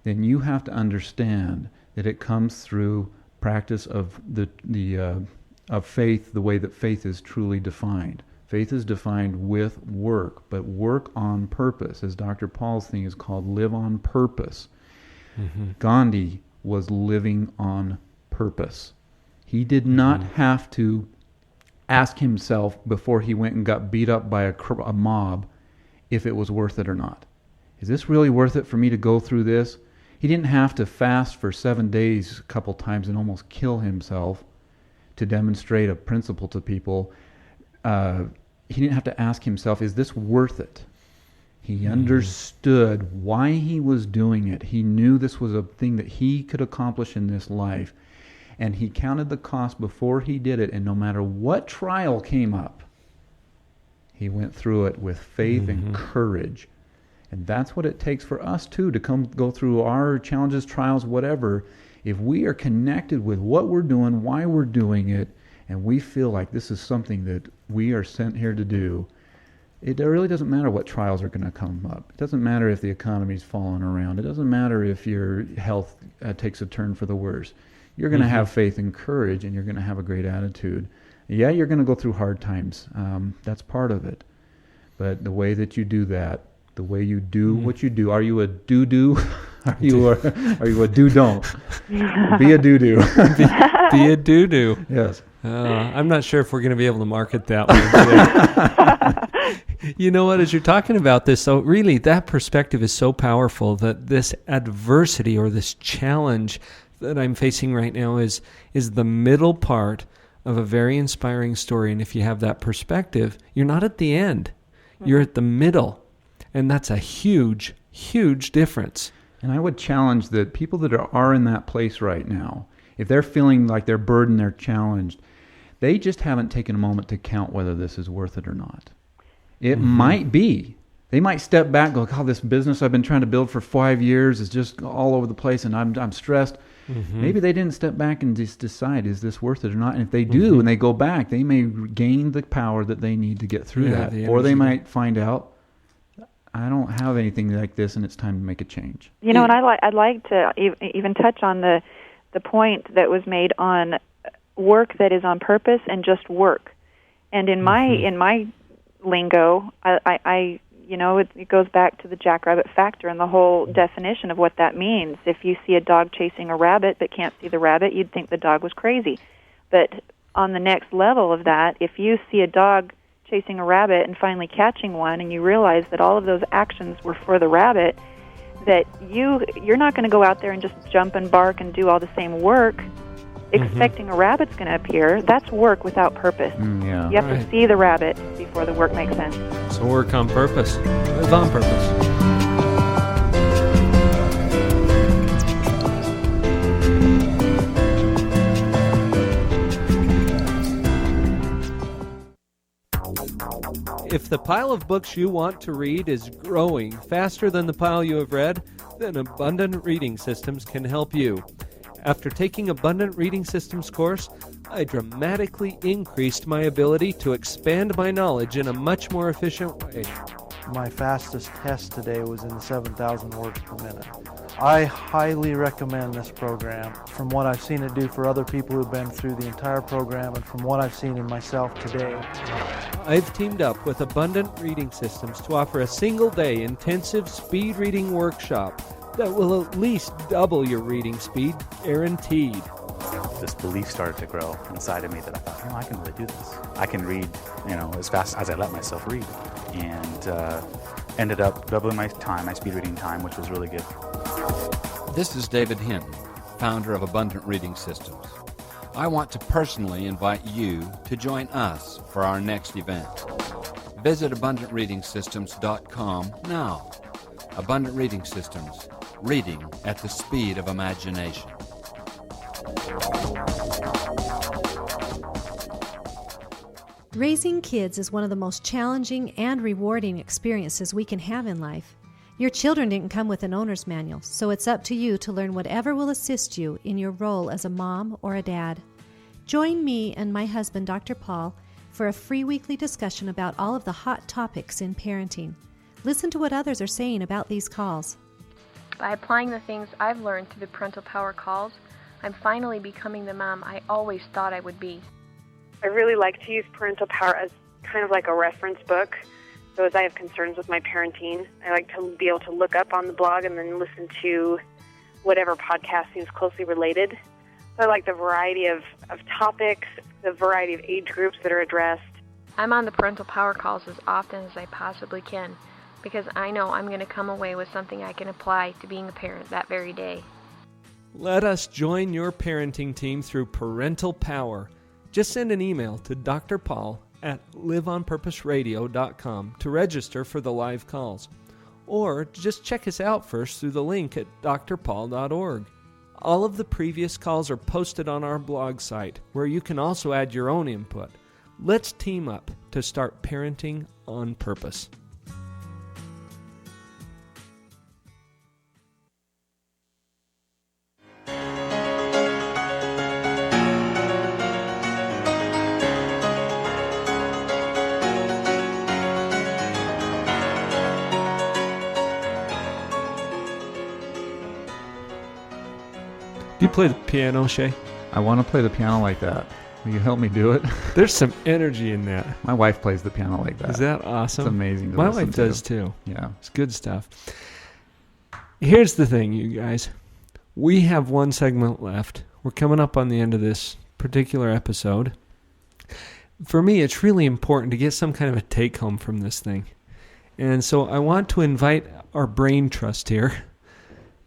then you have to understand that it comes through practice of of faith, the way that faith is truly defined. Faith is defined with work, but work on purpose, as Dr. Paul's thing is called, live on purpose. Mm-hmm. Gandhi was living on purpose. He did not have to ask himself before he went and got beat up by a mob if it was worth it or not. Is this really worth it for me to go through this? He didn't have to fast for 7 days a couple times and almost kill himself to demonstrate a principle to people. He didn't have to ask himself, is this worth it? He understood why he was doing it. He knew this was a thing that he could accomplish in this life. And he counted the cost before he did it. And no matter what trial came up, he went through it with faith and courage. And that's what it takes for us, too, to go through our challenges, trials, whatever. If we are connected with what we're doing, why we're doing it, and we feel like this is something that we are sent here to do, it really doesn't matter what trials are going to come up. It doesn't matter if the economy's falling around. It doesn't matter if your health takes a turn for the worse. You're going to have faith and courage, and you're going to have a great attitude. Yeah, you're going to go through hard times. That's part of it. But the way that you do that, the way you do what you do, are you a do-do? Are you a do-don't? Be a do-do. Be a do-do. Yes. I'm not sure if we're going to be able to market that one. You know what, as you're talking about this, so really that perspective is so powerful that this adversity or this challenge that I'm facing right now is the middle part of a very inspiring story. And if you have that perspective, you're not at the end. You're at the middle. And that's a huge, huge difference. And I would challenge that people that are in that place right now, if they're feeling like they're burdened, they're challenged, they just haven't taken a moment to count whether this is worth it or not. It might be. They might step back and go, God, this business I've been trying to build for 5 years is just all over the place and I'm stressed. Maybe they didn't step back and just decide, is this worth it or not? And if they do and they go back, they may gain the power that they need to get through that. Or they might find out, I don't have anything like this and it's time to make a change. You know, and I'd like to even touch on the point that was made on work that is on purpose and just work. And in my lingo, I you know, it goes back to the Jackrabbit Factor and the whole definition of what that means. If you see a dog chasing a rabbit but can't see the rabbit, you'd think the dog was crazy. But on the next level of that, if you see a dog chasing a rabbit and finally catching one and you realize that all of those actions were for the rabbit, that you're not going to go out there and just jump and bark and do all the same work expecting a rabbit's going to appear. That's work without purpose. You have to see the rabbit before the work makes sense. So work on purpose. Live on purpose. If the pile of books you want to read is growing faster than the pile you have read, then Abundant Reading Systems can help you. After taking Abundant Reading Systems course, I dramatically increased my ability to expand my knowledge in a much more efficient way. My fastest test today was in the 7,000 words per minute. I highly recommend this program from what I've seen it do for other people who've been through the entire program and from what I've seen in myself today. I've teamed up with Abundant Reading Systems to offer a single-day intensive speed reading workshop that will at least double your reading speed, guaranteed. This belief started to grow inside of me that I thought, I can really do this. I can read, as fast as I let myself read. And ended up doubling my speed reading time, which was really good. This is David Hinton, founder of Abundant Reading Systems. I want to personally invite you to join us for our next event. Visit AbundantReadingSystems.com now. Abundant Reading Systems. Reading at the speed of imagination. Raising kids is one of the most challenging and rewarding experiences we can have in life. Your children didn't come with an owner's manual, so it's up to you to learn whatever will assist you in your role as a mom or a dad. Join me and my husband, Dr. Paul, for a free weekly discussion about all of the hot topics in parenting. Listen to what others are saying about these calls. By applying the things I've learned through the Parental Power calls, I'm finally becoming the mom I always thought I would be. I really like to use Parental Power as kind of like a reference book. So as I have concerns with my parenting, I like to be able to look up on the blog and then listen to whatever podcast seems closely related. So I like the variety of topics, the variety of age groups that are addressed. I'm on the Parental Power calls as often as I possibly can because I know I'm going to come away with something I can apply to being a parent that very day. Let us join your parenting team through Parental Power. Just send an email to Dr. Paul at liveonpurposeradio.com to register for the live calls. Or just check us out first through the link at drpaul.org. All of the previous calls are posted on our blog site, where you can also add your own input. Let's team up to start parenting on purpose. Do you play the piano, Shaye? I want to play the piano like that. Will you help me do it? There's some energy in that. My wife plays the piano like that. Is that awesome? It's amazing to My listen wife to. does too. Yeah. It's good stuff. Here's the thing, you guys. We have one segment left. We're coming up on the end of this particular episode. For me, it's really important to get some kind of a take-home from this thing. And so I want to invite our brain trust here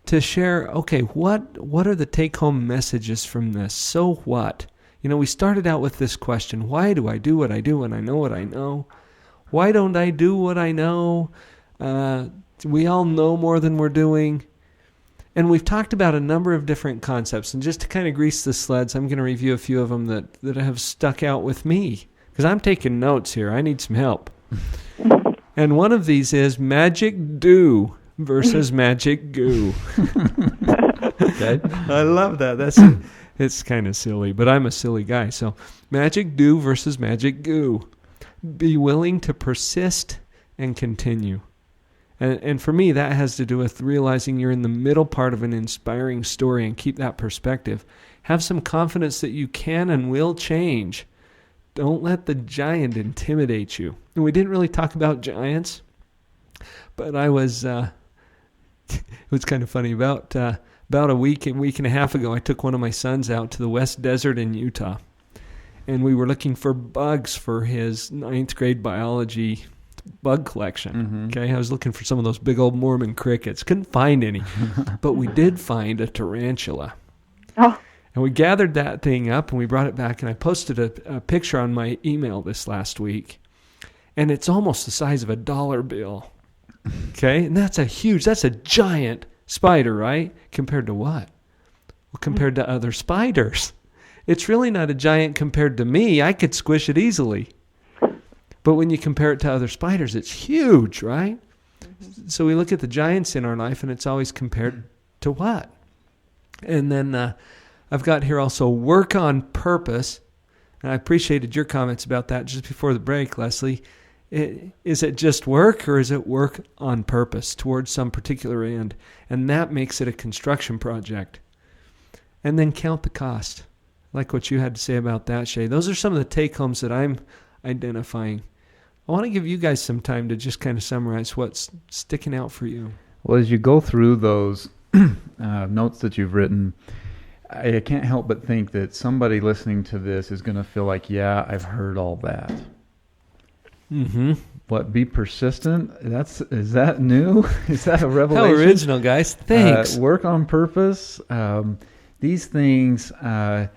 to share, okay, what are the take-home messages from this? So what? You know, we started out with this question, why do I do what I do when I know what I know? Why don't I do what I know? We all know more than we're doing. And we've talked about a number of different concepts. And just to kind of grease the sleds, I'm going to review a few of them that have stuck out with me. Because I'm taking notes here. I need some help. And one of these is magic do versus magic goo. Okay. I love that. It's kind of silly, but I'm a silly guy. So magic do versus magic goo. Be willing to persist and continue. And for me, that has to do with realizing you're in the middle part of an inspiring story and keep that perspective. Have some confidence that you can and will change. Don't let the giant intimidate you. And we didn't really talk about giants, but I was... it was kind of funny. About a week and a half ago, I took one of my sons out to the West Desert in Utah. And we were looking for bugs for his 9th grade biology bug collection. Mm-hmm. Okay, I was looking for some of those big old Mormon crickets. Couldn't find any. But we did find a tarantula. Oh. And we gathered that thing up and we brought it back. And I posted a picture on my email this last week. And it's almost the size of a dollar bill. Okay, and that's a giant spider, right? Compared to what? Well, compared to other spiders. It's really not a giant compared to me. I could squish it easily. But when you compare it to other spiders, it's huge, right? Mm-hmm. So we look at the giants in our life, and it's always compared to what? And then I've got here also work on purpose. And I appreciated your comments about that just before the break, Leslie. Is it just work, or is it work on purpose towards some particular end? And that makes it a construction project. And then count the cost. I like what you had to say about that, Shaye. Those are some of the take-homes that I'm identifying. I want to give you guys some time to just kind of summarize what's sticking out for you. Well, as you go through those notes that you've written, I can't help but think that somebody listening to this is going to feel like, yeah, I've heard all that. Mm-hmm. What, be persistent? Is that new? Is that a revelation? How original, guys. Thanks. Work on purpose. These things, we're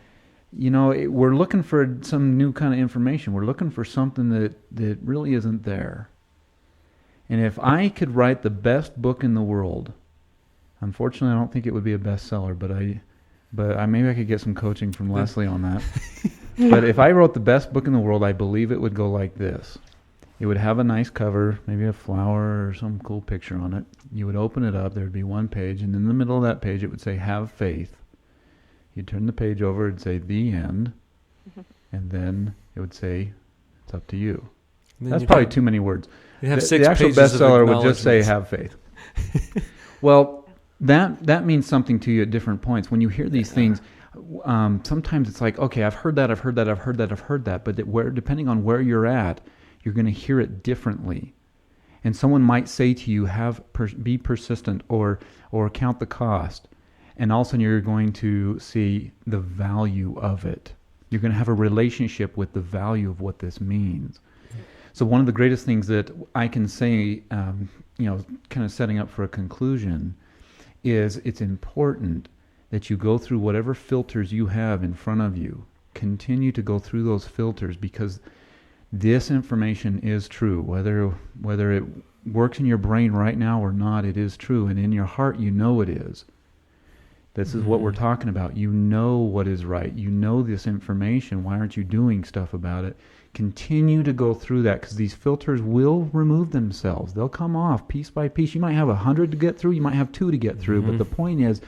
looking for some new kind of information. We're looking for something that really isn't there. And if I could write the best book in the world, unfortunately, I don't think it would be a bestseller, but I maybe I could get some coaching from Leslie on that. But if I wrote the best book in the world, I believe it would go like this. It would have a nice cover, maybe a flower or some cool picture on it. You would open it up, there would be one page, and in the middle of that page it would say, have faith. You'd turn the page over, it'd say, the end, and then it would say, it's up to you. That's probably too many words. You have the actual bestseller would just say, have faith. Well, that means something to you at different points. When you hear these things, sometimes it's like, okay, I've heard that, but depending on where you're at, you're going to hear it differently. And someone might say to you, be persistent or count the cost. And all of a sudden you're going to see the value of it. You're going to have a relationship with the value of what this means. So one of the greatest things that I can say, kind of setting up for a conclusion, is it's important that you go through whatever filters you have in front of you. Continue to go through those filters, because this information is true. Whether it works in your brain right now or not, it is true. And in your heart, you know it is. This is what we're talking about. You know what is right. You know this information. Why aren't you doing stuff about it? Continue to go through that, because these filters will remove themselves. They'll come off piece by piece. You might have 100 to get through. You might have 2 to get through. But the point is,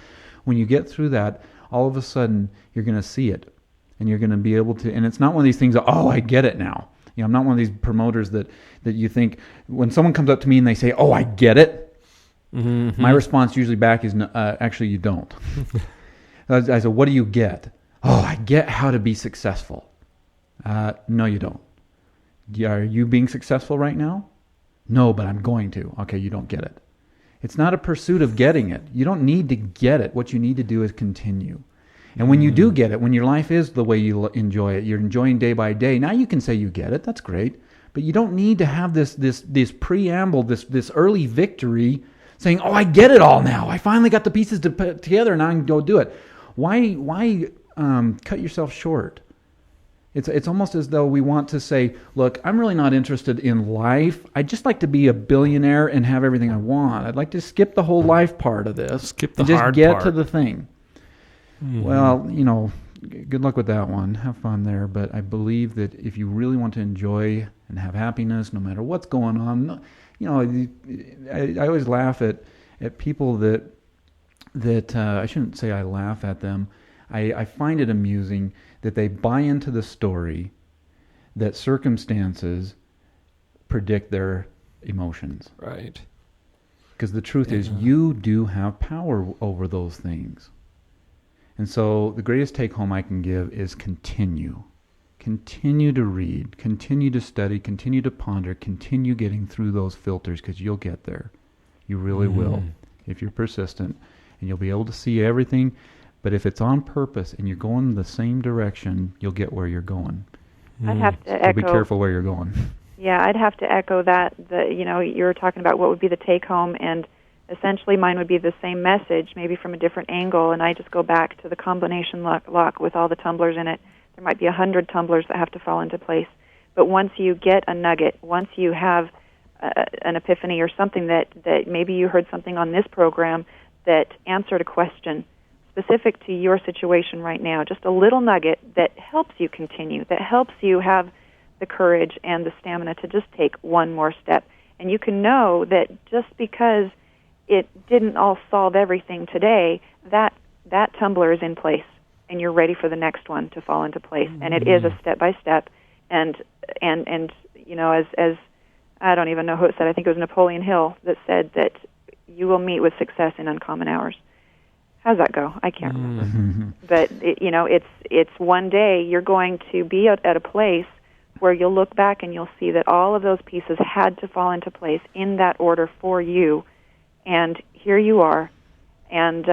when you get through that, all of a sudden, you're going to see it. And you're going to be able to, and it's not one of these things, I get it now. I'm not one of these promoters that you think, when someone comes up to me and they say, I get it, my response usually back is, actually, you don't. I said, what do you get? I get how to be successful. No, you don't. Are you being successful right now? No, but I'm going to. Okay, you don't get it. It's not a pursuit of getting it. You don't need to get it. What you need to do is continue. And when you do get it, when your life is the way you enjoy it, you're enjoying day by day, now you can say you get it. That's great. But you don't need to have this preamble, this early victory, saying, I get it all now. I finally got the pieces to put together, and now I can go do it. Why cut yourself short? It's almost as though we want to say, look, I'm really not interested in life. I'd just like to be a billionaire and have everything I want. I'd like to skip the whole life part of this. Skip the hard part. Just get to the thing. Well, good luck with that one. Have fun there. But I believe that if you really want to enjoy and have happiness, no matter what's going on, I always laugh at people that I shouldn't say I laugh at them. I find it amusing that they buy into the story that circumstances predict their emotions. Right. Because the truth is, you do have power over those things. And so the greatest take home I can give is continue. Continue to read, continue to study, continue to ponder, continue getting through those filters, because you'll get there. You really will, if you're persistent, and you'll be able to see everything. But if it's on purpose and you're going in the same direction, you'll get where you're going. I'd have to So echo. be careful where you're going. Yeah, I'd have to echo that. You were talking about what would be the take home, and essentially mine would be the same message, maybe from a different angle, and I just go back to the combination lock with all the tumblers in it. There might be 100 tumblers that have to fall into place. But once you get a nugget, once you have an epiphany or something that maybe you heard something on this program that answered a question specific to your situation right now, just a little nugget that helps you continue, that helps you have the courage and the stamina to just take one more step. And you can know that just because it didn't all solve everything today, that tumbler is in place, and you're ready for the next one to fall into place. And it is a step-by-step, and as I don't even know who it said, I think it was Napoleon Hill that said that you will meet with success in uncommon hours. How's that go? I can't remember. But it's one day you're going to be at a place where you'll look back and you'll see that all of those pieces had to fall into place in that order for you, and here you are, and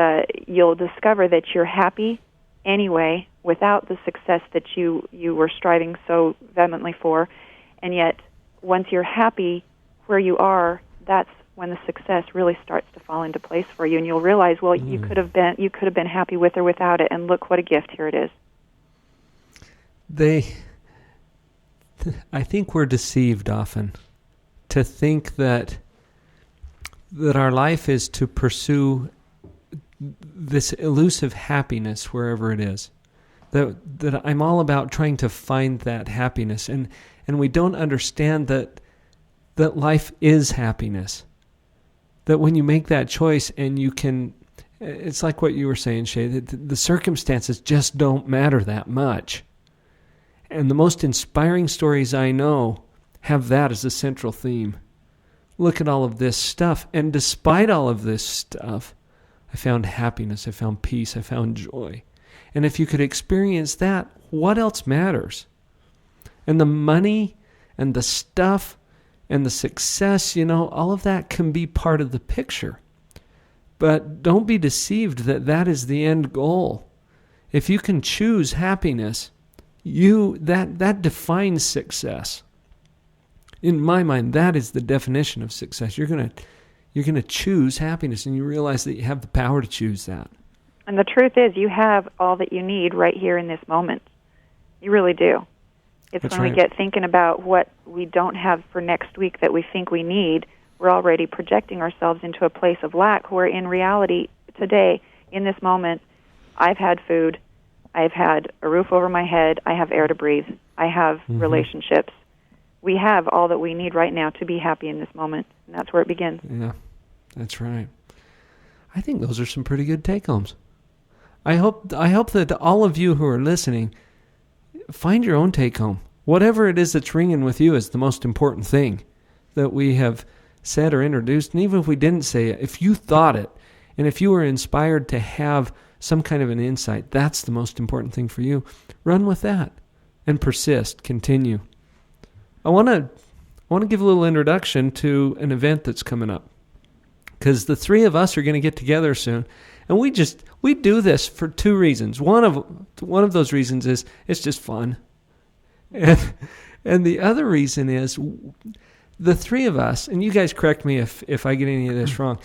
you'll discover that you're happy anyway without the success that you were striving so vehemently for, and yet once you're happy where you are, that's when the success really starts to fall into place for you, and you'll realize, well, you could have been happy with or without it, and look what a gift here it is. I think we're deceived often to think that that our life is to pursue this elusive happiness wherever it is. That I'm all about trying to find that happiness, and we don't understand that life is happiness. That when you make that choice and you can, it's like what you were saying, Shaye, that the circumstances just don't matter that much. And the most inspiring stories I know have that as a central theme. Look at all of this stuff, and despite all of this stuff, I found happiness, I found peace, I found joy. And if you could experience that, what else matters? And the money and the stuff and the success, all of that can be part of the picture. But don't be deceived that that is the end goal. If you can choose happiness, that defines success. In my mind, that is the definition of success. You're going to choose happiness, and you realize that you have the power to choose that. And the truth is, you have all that you need right here in this moment. You really do. It's That's when right. we get thinking about what we don't have for next week that we think we need, we're already projecting ourselves into a place of lack, where in reality, today, in this moment, I've had food, I've had a roof over my head, I have air to breathe, I have relationships. We have all that we need right now to be happy in this moment, and that's where it begins. Yeah, that's right. I think those are some pretty good take-homes. I hope that all of you who are listening find your own take-home. Whatever it is that's ringing with you is the most important thing that we have said or introduced. And even if we didn't say it, if you thought it, and if you were inspired to have some kind of an insight, that's the most important thing for you. Run with that and persist. Continue. I want to give a little introduction to an event that's coming up, because the three of us are going to get together soon, and we do this for two reasons. One of those reasons is it's just fun, and the other reason is the three of us, and you guys correct me if I get any of this wrong.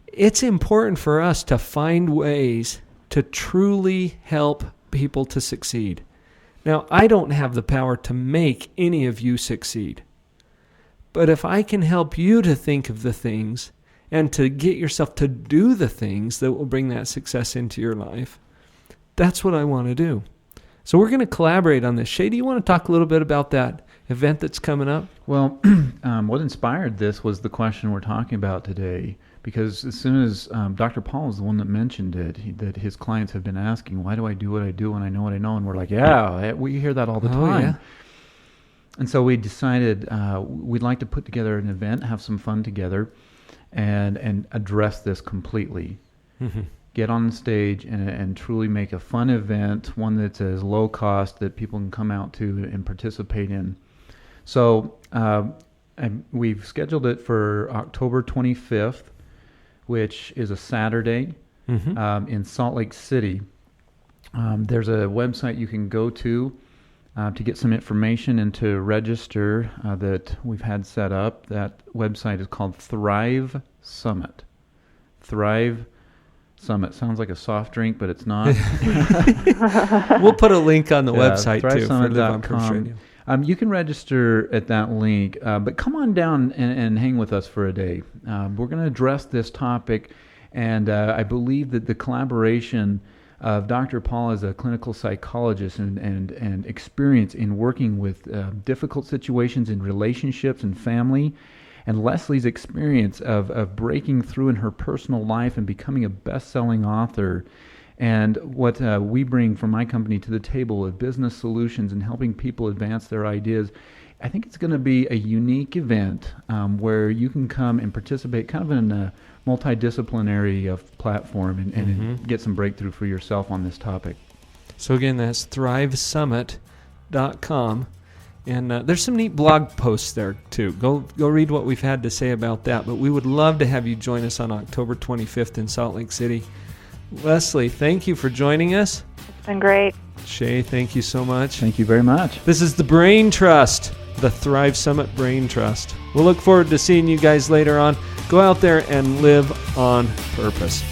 It's important for us to find ways to truly help people to succeed. Now, I don't have the power to make any of you succeed. But if I can help you to think of the things and to get yourself to do the things that will bring that success into your life, that's what I want to do. So we're going to collaborate on this. Shaye, do you want to talk a little bit about that event that's coming up? Well, what inspired this was the question we're talking about today. Because as soon as Dr. Paul is the one that mentioned it, that his clients have been asking, why do I do what I do when I know what I know? And we're like, yeah, we hear that all the time. Yeah. And so we decided we'd like to put together an event, have some fun together, and address this completely. Mm-hmm. Get on the stage and truly make a fun event, one that's as low cost that people can come out to and participate in. So we've scheduled it for October 25th. Which is a Saturday in Salt Lake City. There's a website you can go to get some information and to register that we've had set up. That website is called Thrive Summit. Thrive Summit. Sounds like a soft drink, but it's not. We'll put a link on the website too. ThriveSummit.com. You can register at that link, but come on down and hang with us for a day. We're going to address this topic, and I believe that the collaboration of Dr. Paul as a clinical psychologist and experience in working with difficult situations in relationships and family, and Leslie's experience of breaking through in her personal life and becoming a best-selling author, and what we bring from my company to the table of business solutions and helping people advance their ideas, I think it's going to be a unique event where you can come and participate kind of in a multidisciplinary platform and get some breakthrough for yourself on this topic. So again, that's thrivesummit.com. And there's some neat blog posts there, too. Go read what we've had to say about that. But we would love to have you join us on October 25th in Salt Lake City. Leslie, thank you for joining us. It's been great. Shaye, thank you so much. Thank you very much. This is the Brain Trust, the Thrive Summit Brain Trust. We'll look forward to seeing you guys later on. Go out there and live on purpose.